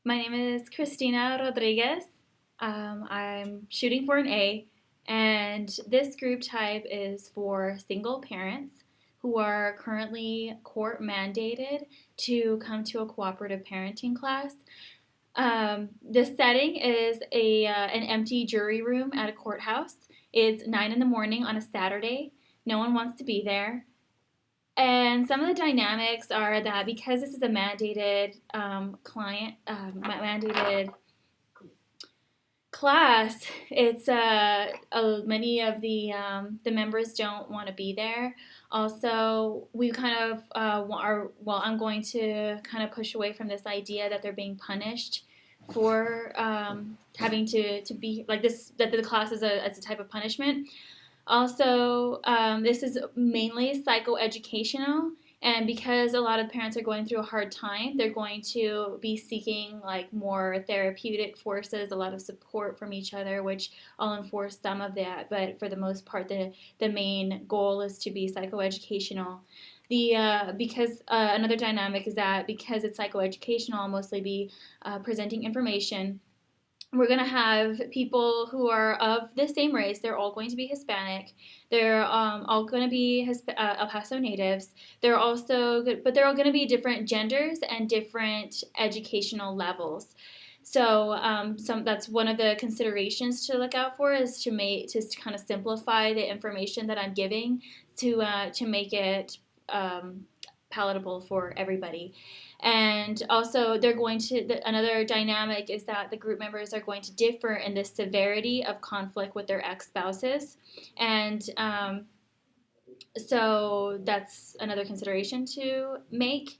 My name is Christina Rodriguez. I'm shooting for an A, and this group type is for single parents who are currently court mandated to come to a cooperative parenting class. The setting is an empty jury room at a courthouse. It's 9 in the morning on a Saturday. No one wants to be there. And some of the dynamics are that because this is a mandated mandated class, it's many of the members don't want to be there. Also, we kind of are well. I'm going to kind of push away from this idea that they're being punished for having to be like this. That the class is as a type of punishment. Also, this is mainly psychoeducational, and because a lot of parents are going through a hard time, they're going to be seeking like more therapeutic forces, a lot of support from each other, which I'll enforce some of that. But for the most part, the main goal is to be psychoeducational. The because Another dynamic is that because it's psychoeducational, I'll mostly be presenting information. We're going to have people who are of the same race. They're all going to be Hispanic. They're all going to be El Paso natives. But they're all going to be different genders and different educational levels. So that's one of the considerations to look out for is to kind of simplify the information that I'm giving to make it palatable for everybody. And also, another dynamic is that the group members are going to differ in the severity of conflict with their ex spouses. And so that's another consideration to make.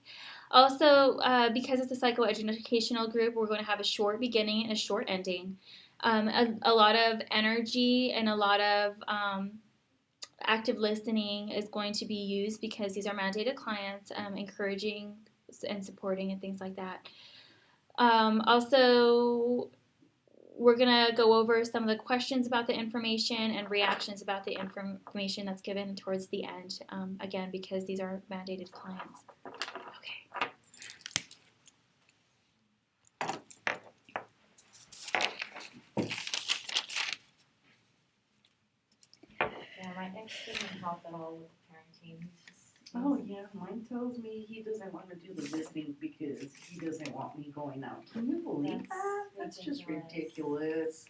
Also, because it's a psychoeducational group, we're going to have a short beginning and a short ending. A lot of energy and a lot of active listening is going to be used because these are mandated clients, encouraging and supporting and things like that. Also, we're going to go over some of the questions about the information and reactions about the information that's given towards the end, again, because these are mandated clients. Okay. Yeah, my ex doesn't help at all with parenting. Oh yeah, mine tells me he doesn't want to do the listening because he doesn't want me going out. Can you believe that? That's just ridiculous.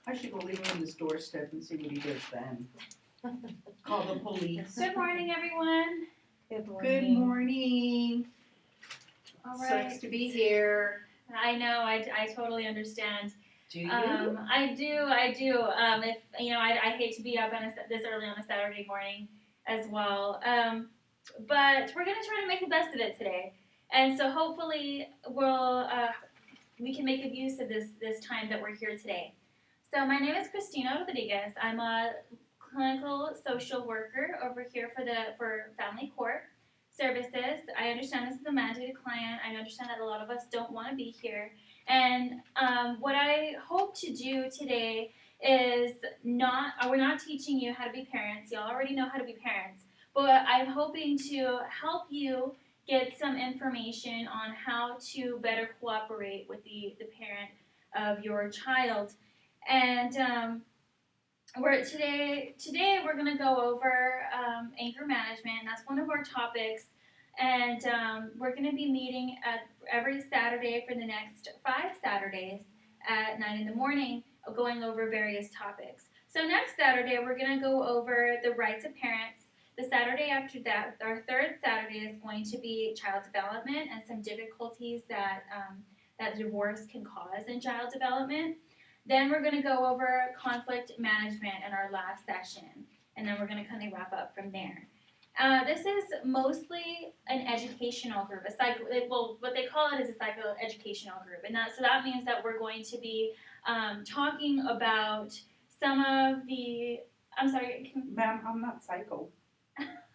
I should go leave him on his doorstep and see what he does then. Call the police. Good morning, everyone. Good Good morning. morning. All right. Sucks to be here. I know. I totally understand. Do you? I do. If I hate to be up this early on a Saturday morning as well. But we're gonna try to make the best of it today, and so hopefully we can make a use of this time that we're here today. So my name is Christina Rodriguez. I'm a clinical social worker over here for Family Court Services. I understand this is a mandated client. I understand that a lot of us don't want to be here. And what I hope to do today is we're not teaching you how to be parents. Y'all already know how to be parents. But I'm hoping to help you get some information on how to better cooperate with the parent of your child. And today we're going to go over anger management. That's one of our topics. And we're going to be meeting every Saturday for the next 5 Saturdays at 9 in the morning, going over various topics. So next Saturday, we're going to go over the rights of parents. The Saturday after that, our third Saturday, is going to be child development and some difficulties that divorce can cause in child development. Then we're going to go over conflict management in our last session, and then we're going to kind of wrap up from there. This is mostly an educational group. What they call it is a psychoeducational group, and that means that we're going to be talking about some of the. I'm sorry. Ma'am, I'm not psycho.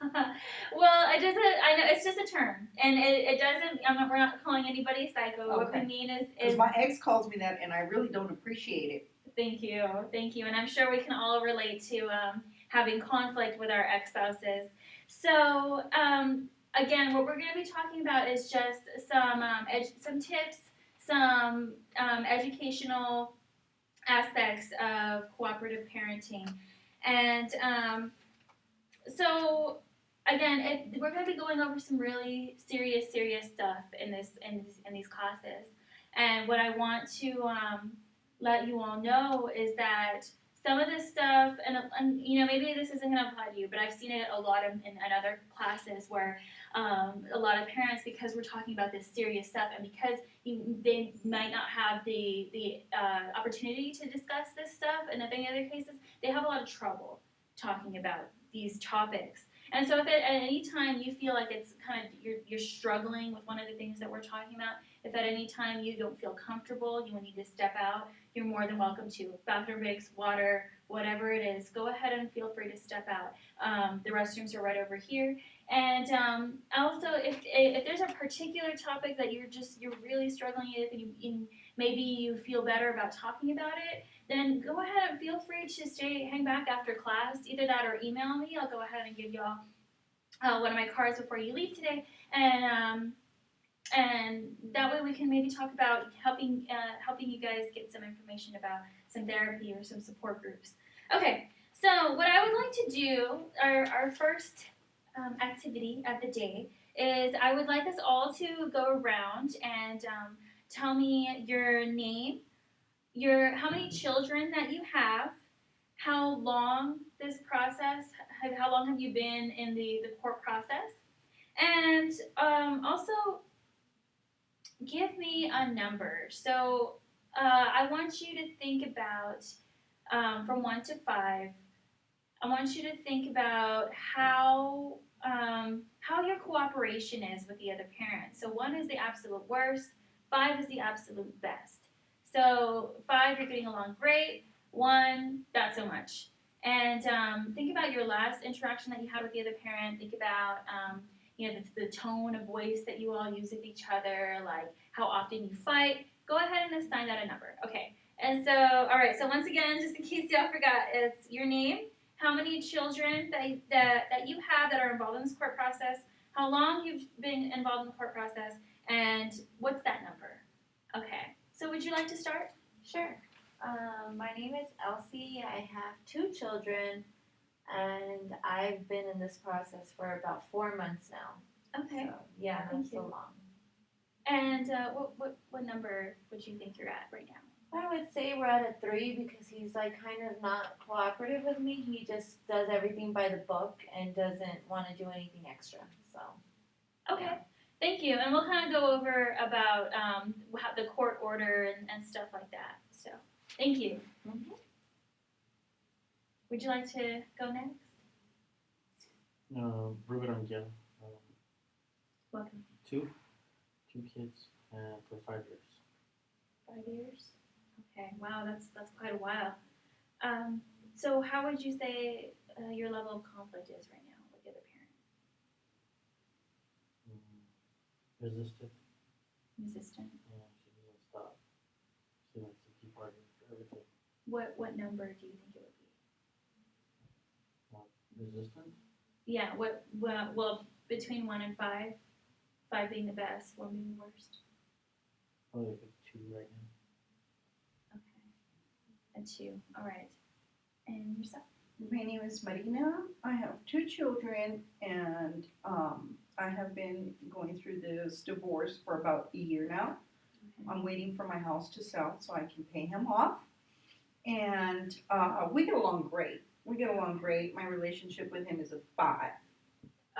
Well, it doesn't. I know it's just a term, and it doesn't. We're not calling anybody psycho. Okay. What we mean is my ex calls me that, and I really don't appreciate it. Thank you, and I'm sure we can all relate to having conflict with our ex-spouses. So again, what we're going to be talking about is just some tips, some educational aspects of cooperative parenting. And so again, we're going to be going over some really serious stuff in these classes. And what I want to let you all know is that some of this stuff, and you know, maybe this isn't going to apply to you, but I've seen it a lot in other classes where a lot of parents, because we're talking about this serious stuff, and because they might not have the opportunity to discuss this stuff in many other cases, they have a lot of trouble talking about these topics. And so if at any time you feel like it's kind of you're struggling with one of the things that we're talking about, if at any time you don't feel comfortable, you need to step out, you're more than welcome to. Bathroom breaks, water, whatever it is, go ahead and feel free to step out. The restrooms are right over here. And also, if there's a particular topic that you're really struggling with, and maybe you feel better about talking about it, then go ahead and feel free to hang back after class. Either that or email me. I'll go ahead and give y'all one of my cards before you leave today, and that way we can maybe talk about helping you guys get some information about some therapy or some support groups. Okay, so what I would like to do, our first activity of the day, is I would like us all to go around and tell me your name, how many children that you have, how long how long have you been in the court process, and also give me a number. So I want you to think about, from 1 to 5, I want you to think about how your cooperation is with the other parent. So 1 is the absolute worst, 5 is the absolute best. So 5, you're getting along great, 1, not so much. And think about your last interaction that you had with the other parent. Think about the tone of voice that you all use with each other, like how often you fight. Go ahead and assign that a number. Okay. And so, all right. So once again, just in case y'all forgot, it's your name, how many children that you have that are involved in this court process, how long you've been involved in the court process, and what's that number? Okay. So would you like to start? Sure. My name is Elsie. I have 2 children, and I've been in this process for about 4 months now. Okay. So, yeah, Thank not you. so long. And what number would you think you're at right now? I would say we're at a 3 because he's like kind of not cooperative with me. He just does everything by the book and doesn't want to do anything extra. So. Okay. Yeah. Thank you. And we'll kind of go over about how the court order and stuff like that. So, thank you. Mm-hmm. Would you like to go next? Ruben Angel. Welcome. 2 kids for 5 years. 5 years? Okay. Wow, that's quite a while. So how would you say your level of conflict is right now with the other parent? Resistant. Resistant. Yeah, she doesn't stop. She likes to keep arguing for everything. What number do you think it would be? Resistant? Yeah. Well, between 1 and 5, 5 being the best, 1 being the worst. Probably like a 2 right now. Okay. A 2. All right. And yourself? My name is Marina. I have 2 children, and I have been going through this divorce for about a year now. Okay. I'm waiting for my house to sell so I can pay him off. And we get along great. My relationship with him is a 5.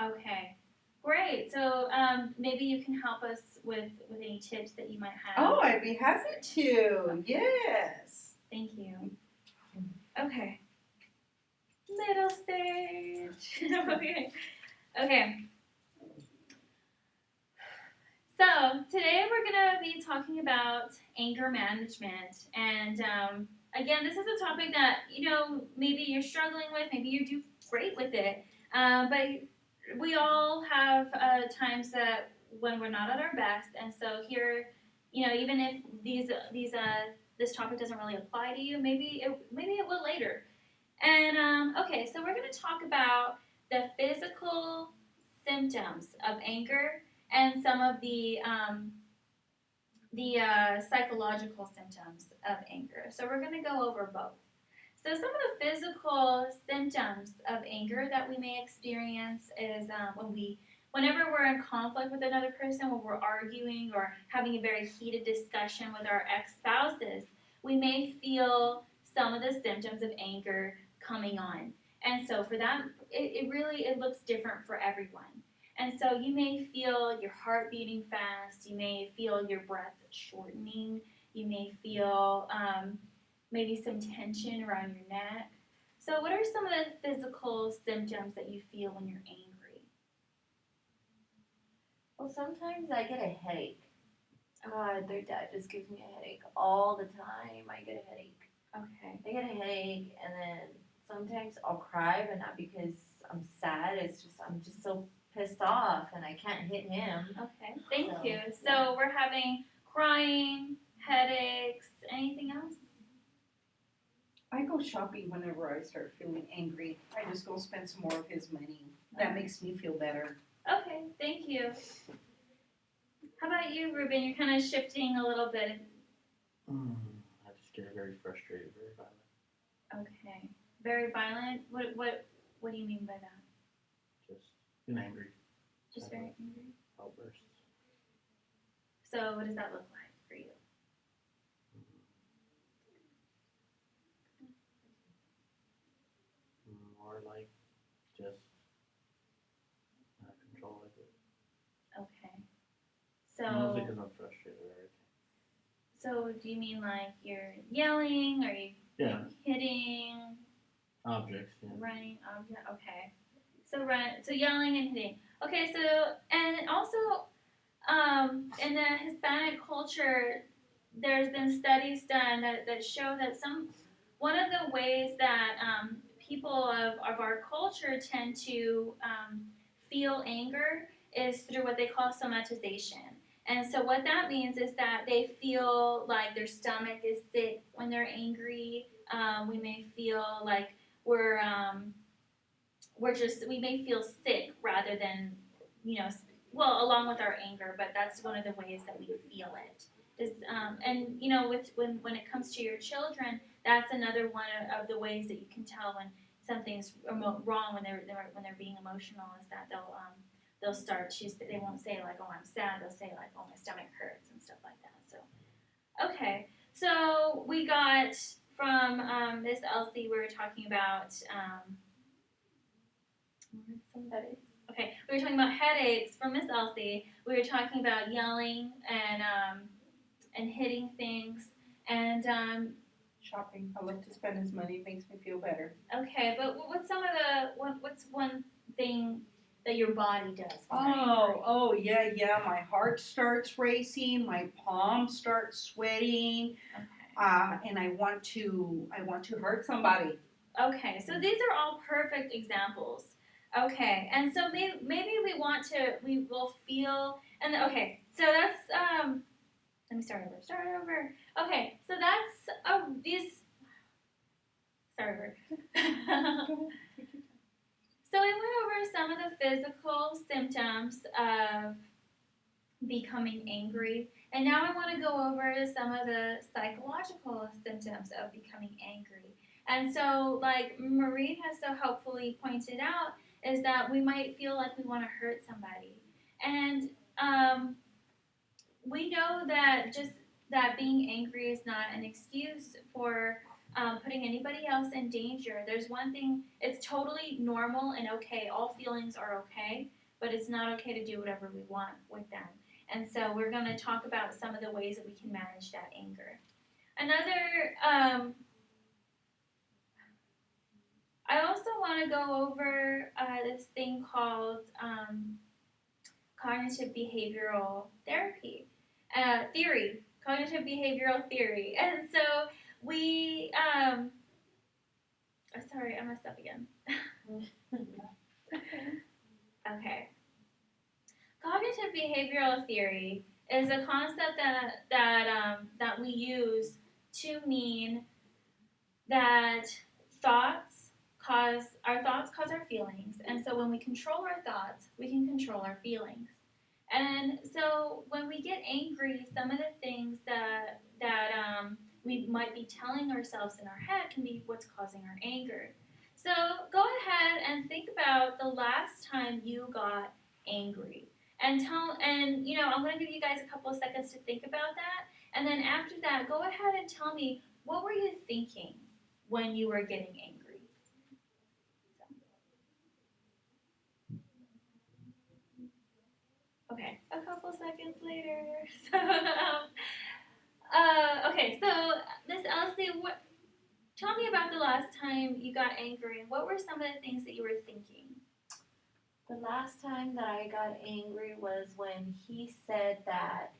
Okay. Great. So maybe you can help us with any tips that you might have. Oh, I'd be happy to. Yes. Thank you. Okay. Middle stage. Okay. So today we're going to be talking about anger management. And again, this is a topic that, maybe you're struggling with, maybe you do great with it. But we all have times that when we're not at our best. And so here, even if this topic doesn't really apply to you, maybe it will later. And okay, so we're going to talk about the physical symptoms of anger and some of the psychological symptoms of anger. So we're going to go over both. So some of the physical symptoms of anger that we may experience is whenever we're in conflict with another person, when we're arguing or having a very heated discussion with our ex-spouses, we may feel some of the symptoms of anger coming on. And so for that, it looks different for everyone. And so you may feel your heart beating fast. You may feel your breath shortening. You may feel maybe some tension around your neck. So what are some of the physical symptoms that you feel when you're angry? Well, sometimes I get a headache. God, their dad just gives me a headache all the time. I get a headache. Okay. I get a headache, and then sometimes I'll cry, but not because I'm sad. It's just I'm just so pissed off, and I can't hit him. Okay. Thank So, you. So yeah. we're having crying, headaches, anything else? I go shopping whenever I start feeling angry. I just go spend some more of his money. That makes me feel better. Okay, thank you. How about you, Ruben? You're kind of shifting a little bit. I just get very frustrated, very violent. Okay. Very violent? What do you mean by that? Just been angry. Just very angry? Outbursts. So what does that look like for you? More like just not control like it. Okay. Mostly So because I'm frustrated already. so do you mean like you're yelling? Are you Yeah. hitting? Objects, yeah. Running object. Okay. So yelling and hitting. Okay. So and also in the Hispanic culture, there's been studies done that show that one of the ways that people of our culture tend to feel anger is through what they call somatization. And so what that means is that they feel like their stomach is sick when they're angry. We may feel like we may feel sick rather than, well, along with our anger, but that's one of the ways that we feel it. And when it comes to your children, that's another one of the ways that you can tell when something's wrong when they're being emotional is that they'll start to they won't say like, oh, I'm sad, they'll say like, oh, my stomach hurts and stuff like that. So so we got from Miss Elsie, we were talking about okay, we were talking about headaches from Miss Elsie. We were talking about yelling and hitting things and Shopping. I like to spend his money. It makes me feel better. okay, but what's one thing that your body does? Yeah. My heart starts racing. My palms start sweating. Okay. And I want to hurt somebody. Okay, so these are all perfect examples. Okay, and so maybe we will feel, and okay, so that's, let me start over. Okay, so that's, start over. So we went over some of the physical symptoms of becoming angry, and now I want to go over some of the psychological symptoms of becoming angry. And so, like Marie has so helpfully pointed out, is that we might feel like we want to hurt somebody. And we know that just that being angry is not an excuse for putting anybody else in danger. There's one thing, it's totally normal and okay. All feelings are okay, but it's not okay to do whatever we want with them. And so we're going to talk about some of the ways that we can manage that anger. Another I also want to go over this thing called cognitive behavioral theory, cognitive behavioral theory. And so we, sorry, I messed up again. Okay. Cognitive behavioral theory is a concept that we use to mean that our thoughts cause our feelings, and so when we control our thoughts, we can control our feelings. And so when we get angry, some of the things that we might be telling ourselves in our head can be what's causing our anger. So go ahead and think about the last time you got angry. And I'm gonna give you guys a couple of seconds to think about that. And then after that, go ahead and tell me what were you thinking when you were getting angry? Okay, a couple seconds later. Okay, so Miss Elsie, tell me about the last time you got angry and what were some of the things that you were thinking? The last time that I got angry was when he said that,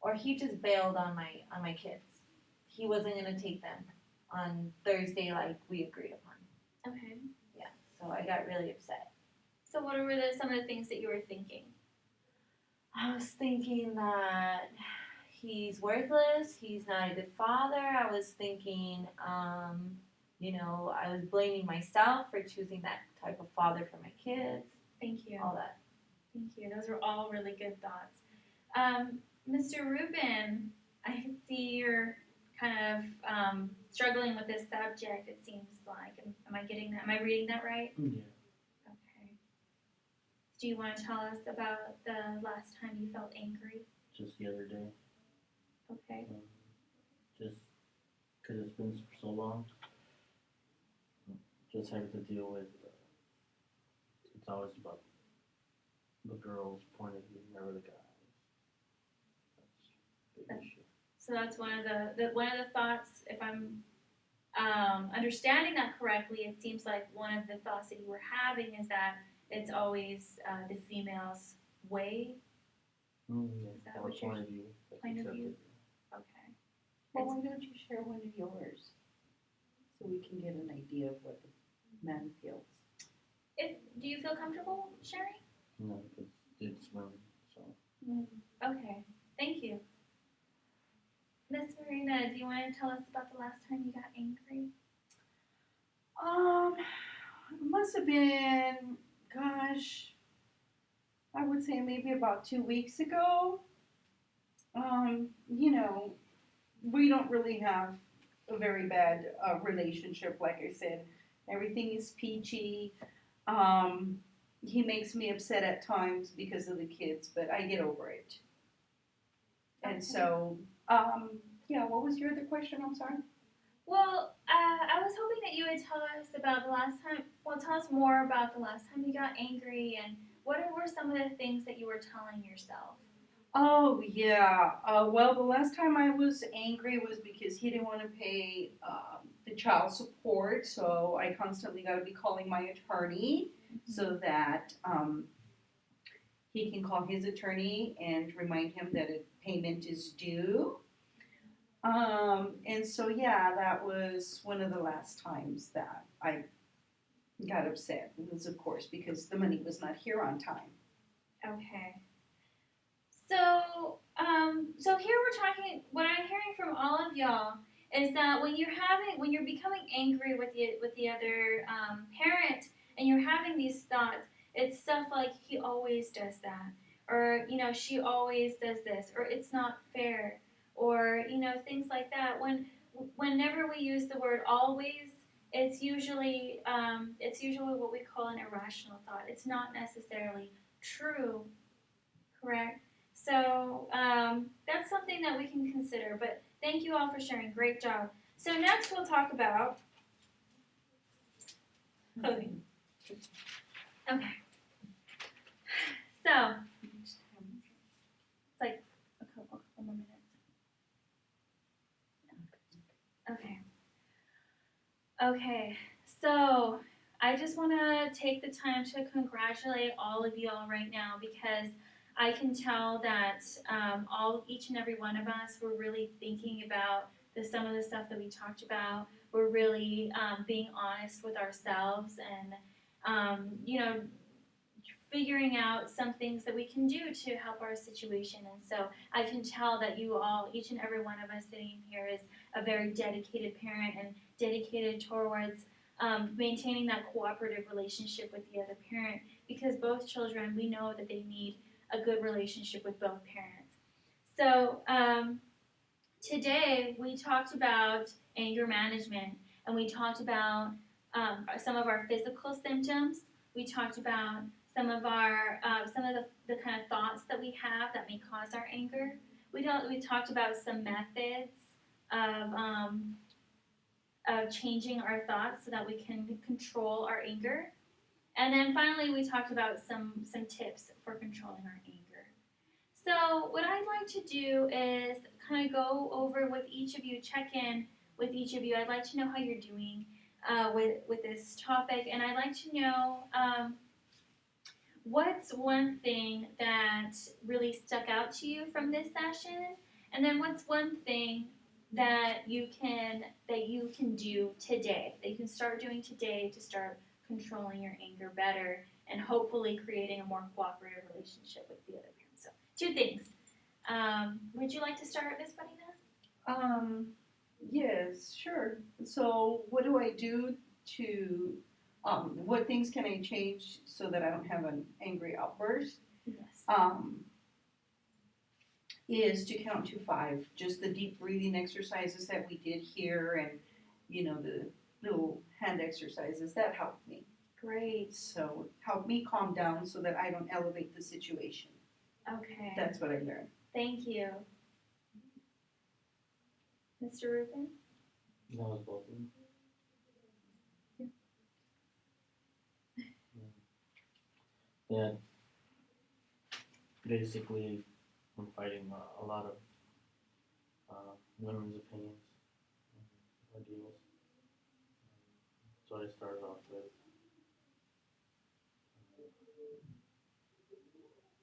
or he just bailed on my kids. He wasn't gonna take them on Thursday like we agreed upon. Okay. Yeah, so I got really upset. So what were some of the things that you were thinking? I was thinking that he's worthless. He's not a good father. I was thinking, I was blaming myself for choosing that type of father for my kids. Thank you. All that. Thank you. Those were all really good thoughts. Mr. Rubin, I see you're kind of struggling with this subject, it seems like. Am I getting that? Am I reading that right? Yeah. Okay. Do you want to tell us about the last time you felt angry? Just the other day. Okay. Just because it's been so long. Just having to deal with. It's always about the girl's point of view, never the guy's. That's a big issue. So that's one of the thoughts. If I'm understanding that correctly, it seems like one of the thoughts that you were having is that it's always the female's way. Yes, that our what your point of view. That's point of accepted. view? Okay. Well, why don't you share one of yours? So we can get an idea of what the man feels. Do you feel comfortable sharing? No, it's women, so. Okay. Thank you. Miss Marina, do you want to tell us about the last time you got angry? It must have been, gosh, I would say maybe about 2 weeks ago. We don't really have a very bad relationship, like I said. Everything is peachy. He makes me upset at times because of the kids, but I get over it. And Okay. so, what was your other question? I'm sorry. Well, I was hoping that you would tell us about the last time. Well, tell us more about the last time you got angry and what were some of the things that you were telling yourself? Oh, yeah. Well, the last time I was angry was because he didn't want to pay the child support, so I constantly got to be calling my attorney so that he can call his attorney and remind him that a payment is due. And so, yeah, that was one of the last times that I got upset. It was, of course, because the money was not here on time. Okay. So here we're talking. What I'm hearing from all of y'all is that when you're becoming angry with the other parent, and you're having these thoughts, it's stuff like he always does that, or she always does this, or it's not fair, or things like that. Whenever we use the word always, it's usually what we call an irrational thought. It's not necessarily true, correct? So that's something that we can consider. But thank you all for sharing. Great job. So next we'll talk about clothing. Okay. So it's like a couple more minutes. Okay. Okay. So I just want to take the time to congratulate all of y'all right now because I can tell that each and every one of us were really thinking about some of the stuff that we talked about. We're really being honest with ourselves and, figuring out some things that we can do to help our situation. And so I can tell that you all, each and every one of us sitting here, is a very dedicated parent and dedicated towards maintaining that cooperative relationship with the other parent because both children, we know that they need a good relationship with both parents. So today we talked about anger management, and we talked about some of our physical symptoms. We talked about some of the kind of thoughts that we have that may cause our anger. We talked about some methods of changing our thoughts so that we can control our anger. And then finally, we talked about some tips for controlling our anger. So what I'd like to do is kind of go over with each of you, check in with each of you. I'd like to know how you're doing with this topic, and I'd like to know what's one thing that really stuck out to you from this session, and then what's one thing that you can do today, that you can start doing today to start controlling your anger better and hopefully creating a more cooperative relationship with the other parent. So 2 things. Would you like to start, Miss Marina? Yes, sure. So what do I do to, what things can I change so that I don't have an angry outburst? Yes. Is to count to 5. Just the deep breathing exercises that we did here, and the little hand exercises that helped me. Great. So help me calm down so that I don't elevate the situation. Okay. That's what I learned. Thank you. Mr. Rubin? That was both of them. Yeah. Basically, I'm fighting a lot of women's opinions and ideals. So I started off with,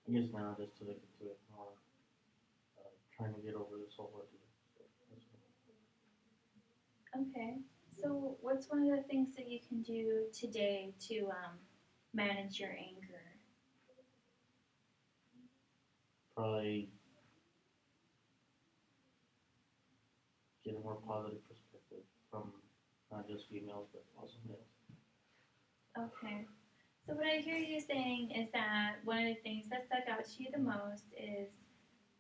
I guess now just to look into it more, trying to get over this whole ordeal. So that's what Okay. So what's one of the things that you can do today to manage your anger? probably get a more positive perspective from not just females but also males. Okay. So what I hear you saying is that one of the things that stuck out to you the most is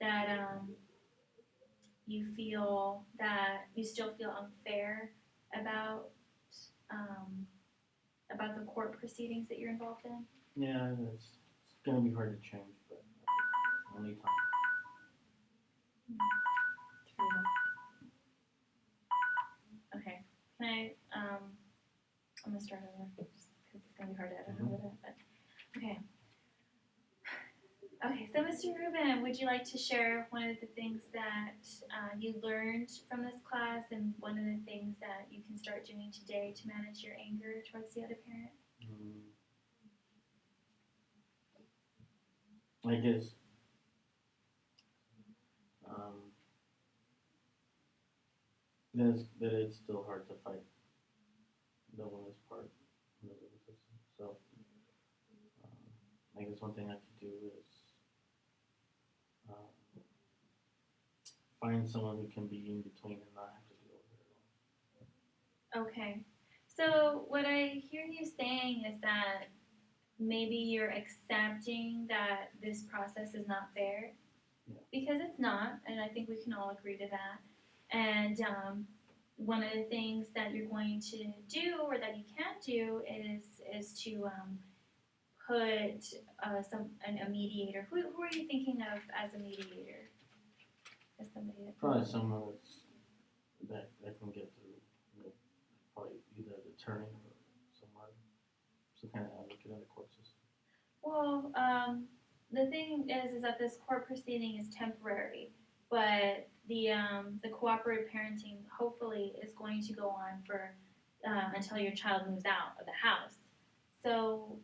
that you feel that you still feel unfair about the court proceedings that you're involved in. Yeah, it's gonna be hard to change, but only time. Okay. Can I? I'm gonna start over just because it's gonna be hard to edit over that. But okay. Okay. So, Mr. Rubin, would you like to share one of the things that you learned from this class, and one of the things that you can start doing today to manage your anger towards the other parent? I guess that it's still hard to fight the woman's part in the legal system. So I guess one thing I could do is find someone who can be in between and not have to deal with it alone. Okay. So what I hear you saying is that maybe you're accepting that this process is not fair, because it's not, and I think we can all agree to that. And one of the things that you're going to do, or that you can do, is to put a mediator. Who are you thinking of as a mediator? As somebody that Probably someone that can get through, probably either an attorney or someone, some kind of advocate in the court system. Well, the thing is that this court proceeding is temporary, but the cooperative parenting hopefully is going to go on for until your child moves out of the house. So,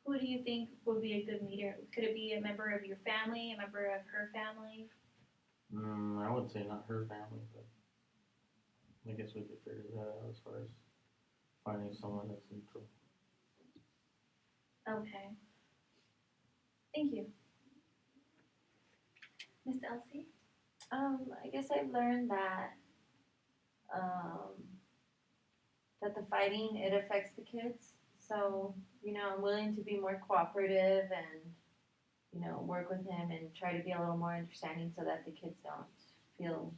who do you think would be a good mediator? Could it be a member of your family, a member of her family? I would say not her family, but I guess we could figure that out as far as finding someone that's neutral. Okay. Thank you. Miss Elsie? I guess I've learned that that the fighting, it affects the kids. So, I'm willing to be more cooperative and, work with him and try to be a little more understanding so that the kids don't feel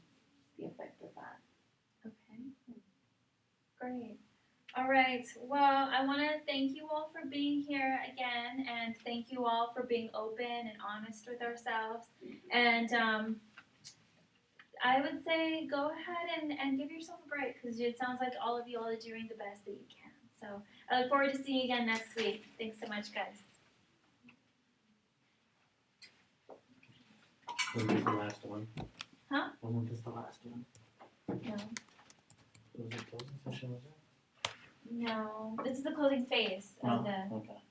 the effect of that. Okay. Great. All right. Well, I want to thank you all for being here again, and thank you all for being open and honest with ourselves. And I would say go ahead and give yourself a break, because it sounds like all of you all are doing the best that you can. So I look forward to seeing you again next week. Thanks so much, guys. Wasn't this the last one? Huh? Wasn't this the last one? No. Was it closing session, was it? No. This is the closing phase No? of the. Okay.